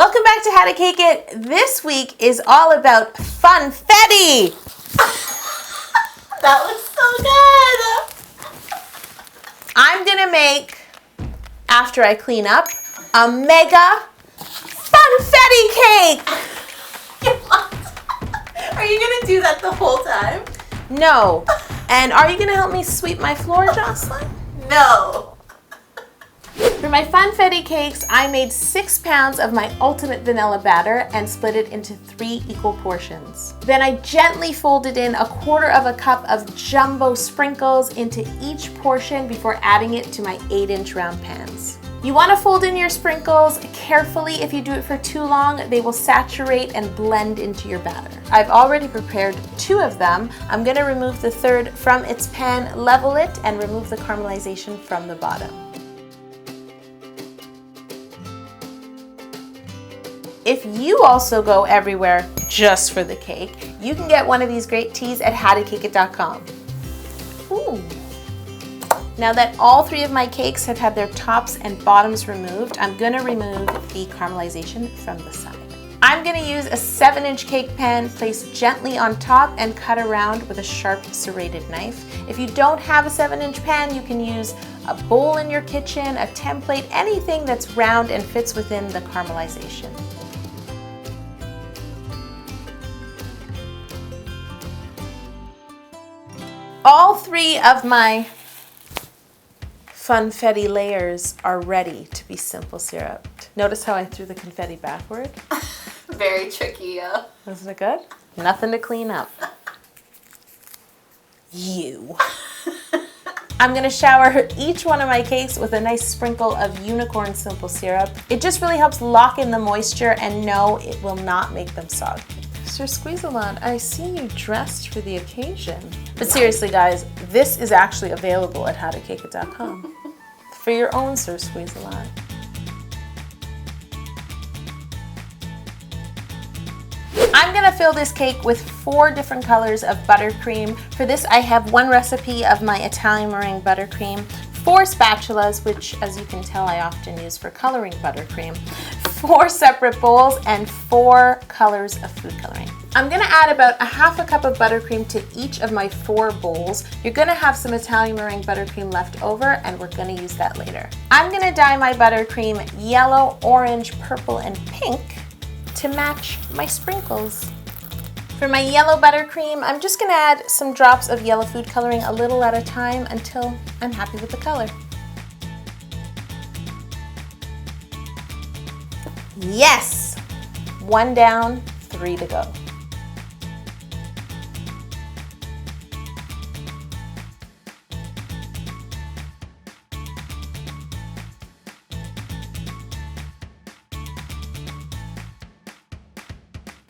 Welcome back to How to Cake It. This week is all about Funfetti. That looks so good. I'm gonna make, after I clean up, a mega Funfetti cake. Are you gonna do that the whole time? No. And are you gonna help me sweep my floor, Jocelyn? No. For my Funfetti cakes, I made 6 pounds of my ultimate vanilla batter and split it into 3 equal portions. Then I gently folded in 1/4 cup of jumbo sprinkles into each portion before adding it to my 8-inch round pans. You want to fold in your sprinkles carefully. If you do it for too long, they will saturate and blend into your batter. I've already prepared 2 of them. I'm going to remove the 3rd from its pan, level it, and remove the caramelization from the bottom. If you also go everywhere just for the cake, you can get one of these great teas at howtocakeit.com. Ooh. Now that all 3 of my cakes have had their tops and bottoms removed, I'm gonna remove the caramelization from the side. I'm gonna use a 7-inch cake pan, placed gently on top and cut around with a sharp serrated knife. If you don't have a 7-inch pan, you can use a bowl in your kitchen, a template, anything that's round and fits within the caramelization. All 3 of my Funfetti layers are ready to be simple syruped. Notice how I threw the confetti backward? Very tricky, yeah. Wasn't it good? Nothing to clean up. You. I'm gonna shower each one of my cakes with a nice sprinkle of unicorn simple syrup. It just really helps lock in the moisture, and no, it will not make them soggy. Sir Squeeze-A-Lot, I see you dressed for the occasion. But seriously, guys, this is actually available at howtocakeit.com for your own Sir Squeeze-A-Lot. I'm gonna fill this cake with 4 different colors of buttercream. For this, I have 1 recipe of my Italian meringue buttercream, 4 spatulas, which, as you can tell, I often use for coloring buttercream, 4 separate bowls, and 4 colors of food coloring. I'm gonna add about 1/2 cup of buttercream to each of my 4 bowls. You're gonna have some Italian meringue buttercream left over, and we're gonna use that later. I'm gonna dye my buttercream yellow, orange, purple, and pink to match my sprinkles. For my yellow buttercream, I'm just gonna add some drops of yellow food coloring a little at a time until I'm happy with the color. Yes! 1 down, 3 to go.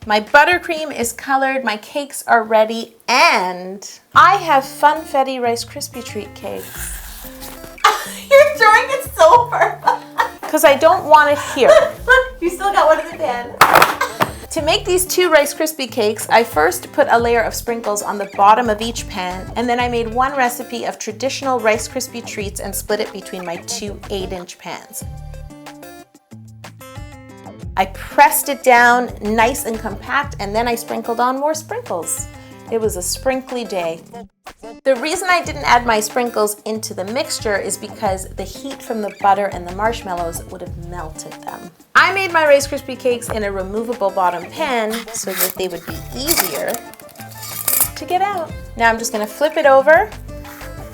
My buttercream is colored, my cakes are ready, and I have Funfetti Rice Krispie Treat cakes. You're throwing it so far. Because I don't want it here. You still got one in the pan. To make these 2 Rice Krispie cakes, I first put a layer of sprinkles on the bottom of each pan, and then I made 1 recipe of traditional Rice Krispie treats and split it between my 2 8-inch pans. I pressed it down nice and compact, and then I sprinkled on more sprinkles. It was a sprinkly day. The reason I didn't add my sprinkles into the mixture is because the heat from the butter and the marshmallows would have melted them. I made my Rice Krispie cakes in a removable bottom pan so that they would be easier to get out. Now I'm just gonna flip it over,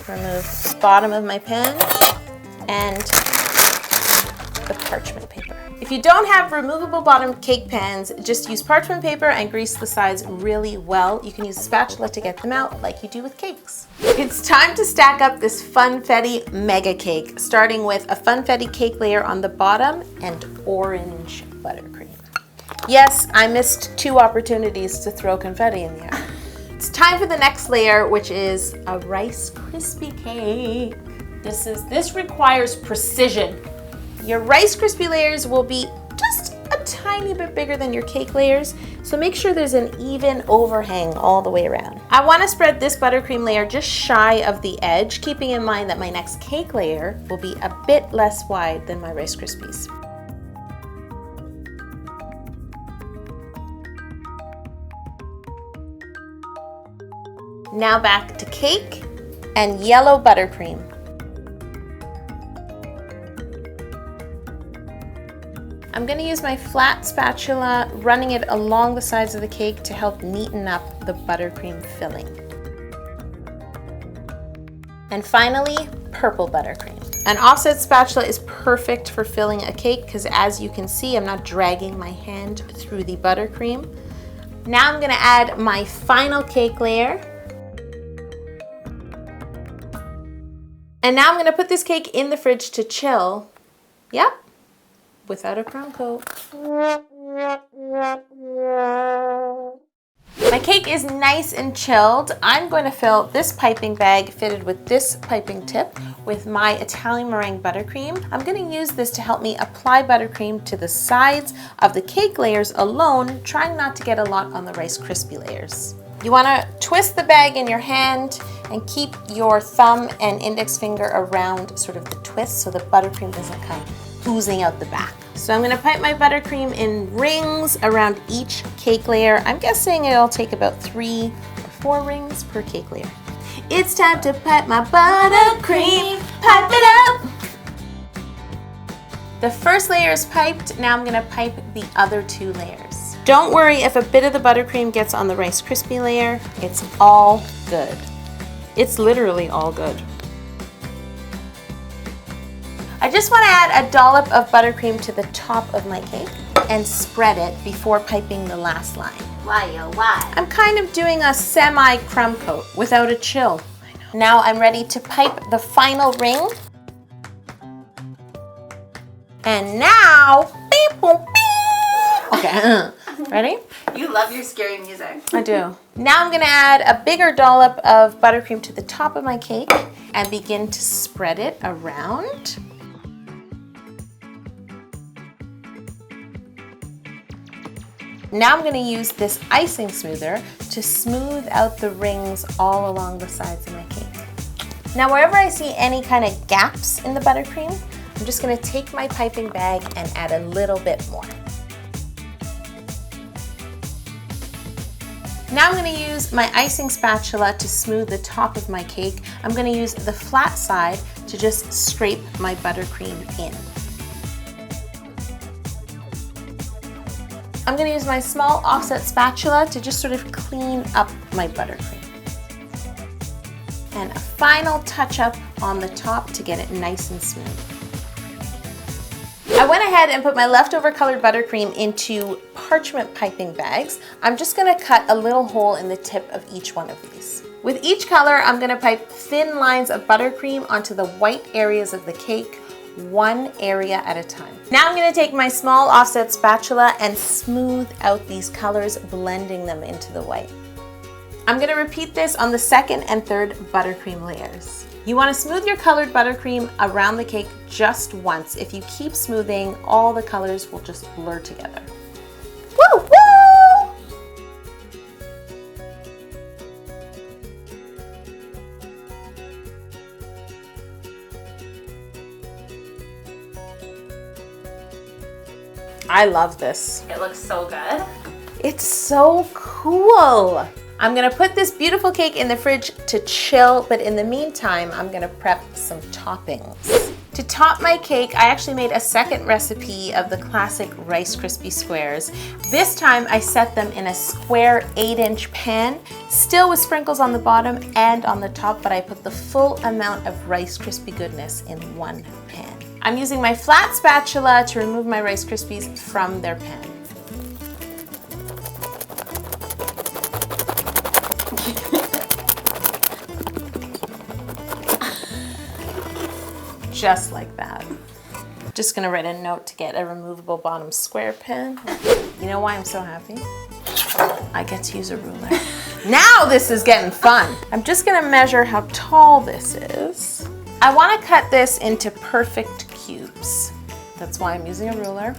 remove the bottom of my pan, and the parchment paper. If you don't have removable bottom cake pans, just use parchment paper and grease the sides really well. You can use a spatula to get them out like you do with cakes. It's time to stack up this Funfetti mega cake, starting with a Funfetti cake layer on the bottom and orange buttercream. Yes, I missed 2 opportunities to throw confetti in the air. It's time for the next layer, which is a Rice Krispie cake. This requires precision. Your Rice Krispie layers will be just a tiny bit bigger than your cake layers, so make sure there's an even overhang all the way around. I want to spread this buttercream layer just shy of the edge, keeping in mind that my next cake layer will be a bit less wide than my Rice Krispies. Now back to cake and yellow buttercream. I'm going to use my flat spatula, running it along the sides of the cake to help neaten up the buttercream filling. And finally, purple buttercream. An offset spatula is perfect for filling a cake because, as you can see, I'm not dragging my hand through the buttercream. Now I'm going to add my final cake layer. And now I'm going to put this cake in the fridge to chill. Yep, without a crown coat. My cake is nice and chilled. I'm going to fill this piping bag fitted with this piping tip with my Italian meringue buttercream. I'm going to use this to help me apply buttercream to the sides of the cake layers alone, trying not to get a lot on the Rice Krispie layers. You want to twist the bag in your hand and keep your thumb and index finger around sort of the twist so the buttercream doesn't come oozing out the back. So I'm going to pipe my buttercream in rings around each cake layer. I'm guessing it'll take about 3 or 4 rings per cake layer. It's time to pipe my buttercream, pipe it up! The first layer is piped, now I'm going to pipe the other 2 layers. Don't worry if a bit of the buttercream gets on the Rice Krispie layer, it's all good. It's literally all good. I just want to add a dollop of buttercream to the top of my cake and spread it before piping the last line. Why, oh, why? I'm kind of doing a semi-crumb coat without a chill. Now I'm ready to pipe the final ring. And now, beep, boop, beep. Okay, ready? You love your scary music. I do. Now I'm gonna add a bigger dollop of buttercream to the top of my cake and begin to spread it around. Now I'm going to use this icing smoother to smooth out the rings all along the sides of my cake. Now wherever I see any kind of gaps in the buttercream, I'm just going to take my piping bag and add a little bit more. Now I'm going to use my icing spatula to smooth the top of my cake. I'm going to use the flat side to just scrape my buttercream in. I'm going to use my small offset spatula to just sort of clean up my buttercream. And a final touch up on the top to get it nice and smooth. I went ahead and put my leftover colored buttercream into parchment piping bags. I'm just going to cut a little hole in the tip of each one of these. With each color, I'm going to pipe thin lines of buttercream onto the white areas of the cake, one area at a time. Now I'm going to take my small offset spatula and smooth out these colors, blending them into the white. I'm going to repeat this on the second and third buttercream layers. You want to smooth your colored buttercream around the cake just once. If you keep smoothing, all the colors will just blur together. Woo! Woo! I love this. It looks so good. It's so cool. I'm gonna put this beautiful cake in the fridge to chill, but in the meantime, I'm gonna prep some toppings. To top my cake, I actually made a second recipe of the classic Rice Krispie squares. This time I set them in a square 8-inch pan, still with sprinkles on the bottom and on the top, but I put the full amount of Rice Krispie goodness in one pan. I'm using my flat spatula to remove my Rice Krispies from their pan. Just like that. Just gonna write a note to get a removable bottom square pan. You know why I'm so happy? I get to use a ruler. Now this is getting fun. I'm just gonna measure how tall this is. I wanna cut this into perfect cubes. That's why I'm using a ruler.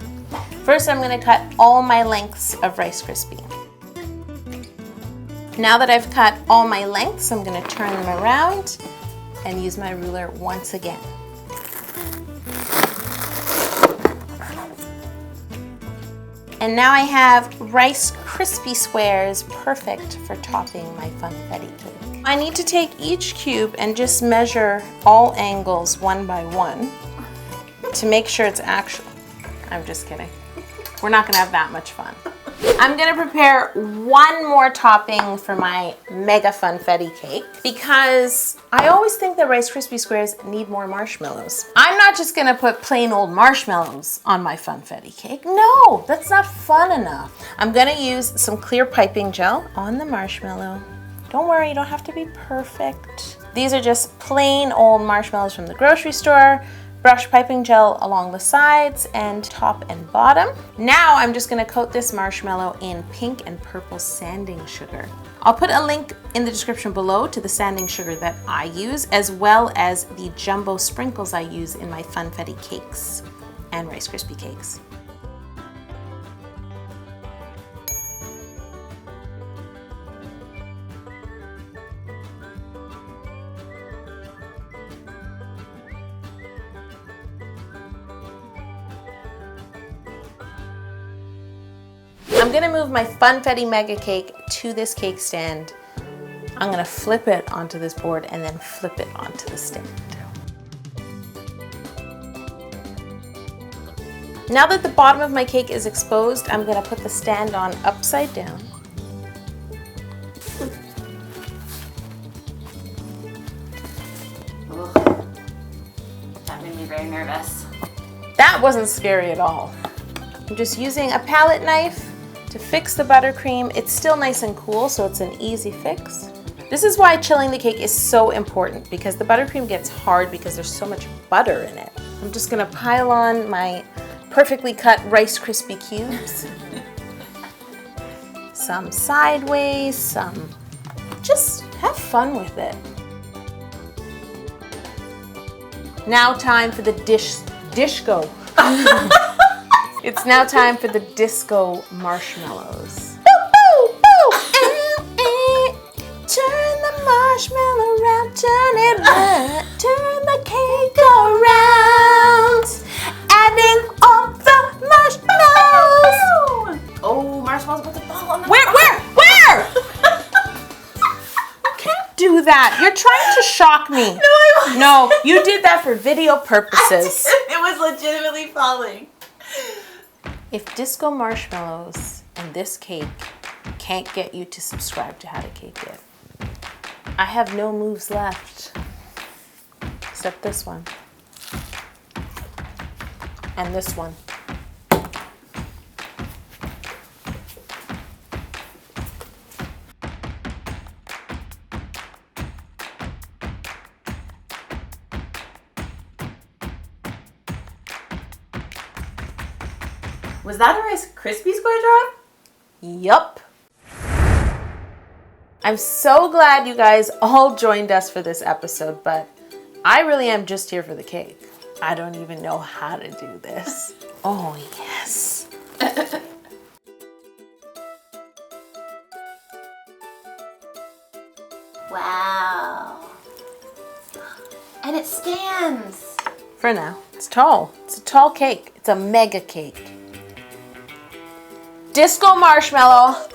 First, I'm gonna cut all my lengths of Rice Krispie. Now that I've cut all my lengths, I'm gonna turn them around and use my ruler once again. And now I have Rice Krispie squares, perfect for topping my funfetti cake. I need to take each cube and just measure all angles one by one to make sure it's actually, I'm just kidding. We're not gonna have that much fun. I'm gonna prepare one more topping for my mega funfetti cake because I always think that Rice Krispie squares need more marshmallows. I'm not just gonna put plain old marshmallows on my funfetti cake. No, that's not fun enough. I'm gonna use some clear piping gel on the marshmallow. Don't worry, you don't have to be perfect. These are just plain old marshmallows from the grocery store. Brush piping gel along the sides and top and bottom. Now I'm just gonna coat this marshmallow in pink and purple sanding sugar. I'll put a link in the description below to the sanding sugar that I use, as well as the jumbo sprinkles I use in my funfetti cakes and Rice Krispie cakes. I'm gonna move my funfetti mega cake to this cake stand. I'm gonna flip it onto this board and then flip it onto the stand. Now that the bottom of my cake is exposed, I'm gonna put the stand on upside down. Ugh. That made me very nervous. That wasn't scary at all. I'm just using a palette knife to fix the buttercream. It's still nice and cool, so it's an easy fix. This is why chilling the cake is so important, because the buttercream gets hard because there's so much butter in it. I'm just gonna pile on my perfectly cut Rice Krispie cubes. Some sideways, some, just have fun with it. Now time for the disco. It's now time for the disco marshmallows. Boo, boo, boo. Turn the marshmallow around, turn it right. Turn the cake around. Adding all the marshmallows. Oh, marshmallows about to fall on the Where? You can't do that. You're trying to shock me. No, I wasn't. No, you did that for video purposes. It was legitimately falling. If disco marshmallows and this cake can't get you to subscribe to How to Cake It, I have no moves left, except this one, and this one. Was that a Rice Krispie square drop? Yup. I'm so glad you guys all joined us for this episode, but I really am just here for the cake. I don't even know how to do this. Oh, yes. Wow. And it stands. For now. It's tall. It's a tall cake. It's a mega cake. Disco marshmallow.